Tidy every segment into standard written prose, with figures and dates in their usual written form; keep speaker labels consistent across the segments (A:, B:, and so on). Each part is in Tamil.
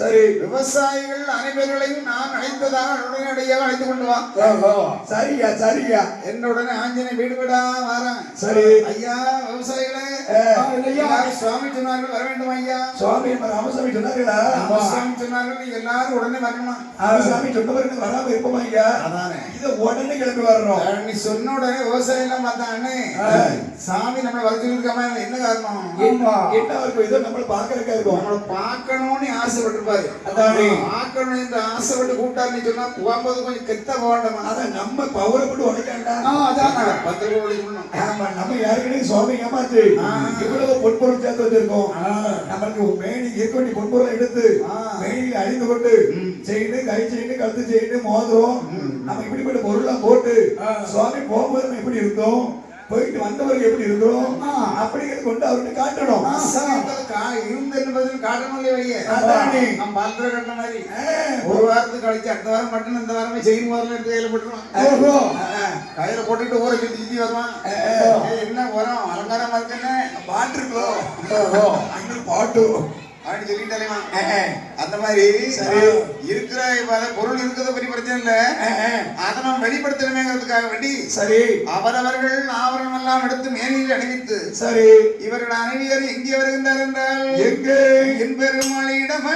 A: சரி,
B: விவசாயிகள் அனைவர்களையும் நான் அழைத்ததாக உடனடியாக அழைத்து கொண்டு வா.
A: சரியா சரியா.
B: என்னுடனே ஆஞ்சனை வீடு வீடா வரேன்.
A: சரி
B: ஐயா விவசாயிகளே, சுவாமி சொன்னார்கள் வர வேண்டும் ஐயா.
A: சுவாமி ராமசாமி சொன்னார்களா?
B: சுவாமி சொன்னார்கள் நீங்க எல்லாரும் உடனே வரணும்.
A: ராமசாமி சொன்னவர்கள் வராம இருப்போமா ஐயா?
B: அதானே
A: இதை உடனே கிளம்பி வர்றோம்.
B: நீ சொன்ன உடனே விவசாயம் எல்லாம் பார்த்தானே சாமி நம்மளை வர சொல்லிருக்காம என்ன காரணம்?
A: என்ன இருக்கும்? இதை நம்மள பாக்குறதுக்கா இருக்கும்.
B: நம்மளை பார்க்கணும்னு ஆசைப்பட்டிருப்பாரு. அதானே பார்க்கணும் என்று ஆசைப்பட்டு கூட்டாரு. நீ சொன்னா போகும்போது கொஞ்சம் கெத்த போகணுமா?
A: அதான் நம்ம பவரப்பட்டு உடைக்காண்டா.
B: அதான் 10 ரூபாய் கொடுக்கணும்.
A: ஆமா, நம்ம யாருக்கிட்டே சுவாமி ஏமாத்து இவ்வளவு பொன்பொருள் சேர்த்து வச்சிருக்கோம். நம்மளுக்கு மேனி ஏற்கனவே பொன்பொருளை எடுத்து மேனியில் அழிந்து கொண்டு செயின்னு கை செயின்னு கழுத்து செயின்னு மோதிரம் நம்ம இப்படிப்பட்ட பொருள்லாம் போட்டு சுவாமி போகும்போது நம்ம எப்படி இருந்தோம், போயிட்டு வந்தவர்கள் எப்படி இருக்கிறோம் அப்படிங்கிறது கொண்டு அவர்கிட்ட காட்டணும்.
B: ஒரு வாரத்துக்கு கழிச்சு அடுத்த வாரம் மட்டும் இந்த வாரமே செயின் முதல்ல எடுத்து கையில போட்டுருவான். கையில போட்டுட்டு ஊரை சுத்தி சுத்தி வருவான். என்ன உரம் அலங்காரமா இருக்குன்னு பாட்டு இருக்கோ
A: பாட்டு
B: அப்படின்னு சொல்லிட்டாலே அந்த மாதிரி இருக்கிற பொருள் இருக்கிறத பற்றி பிரச்சனை இல்ல, அதை நம்ம வெளிப்படுத்தணுமேங்கிறதுக்காக வேண்டி சரி அவரவர்கள் ஆவரணம் எல்லாம் எடுத்து மேனியில் அணிவித்து சரி இவர்கள் அனைவியர் எங்கே வருகின்றார் என்றால் எங்கே என் பெருமாளிடம்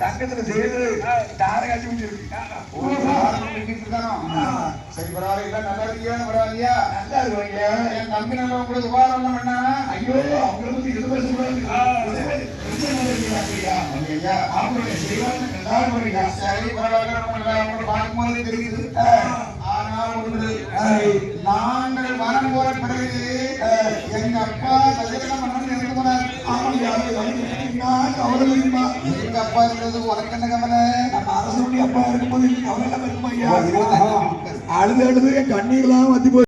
B: தங்கத்துல செய்து தாரகாட்சி சரி பரவாயில்ல. நல்லா இருக்கியா? பரவாயில்லையா? நல்லா இருக்குவாங்க. என் தம்பி நல்லா உங்களுக்கு உபகாரம் எல்லாம் பண்ணானா? ஐயோ அவங்களை பத்தி இது சரி பரவாயில்ல. பார்க்கும்போது தெரியுது. ஆனால் ஒன்று, நாங்கள் வரம் போற பிறகு எங்க அப்பா கல்யாணம் பண்ணணும்னு நினைக்க போனார். எங்க அப்பா இருந்தது உனக்கு என்ன கவலை?
A: அரசுடைய அப்பா இருக்கும்போது அழுது அழுது கண்ணீர்லாம் வந்து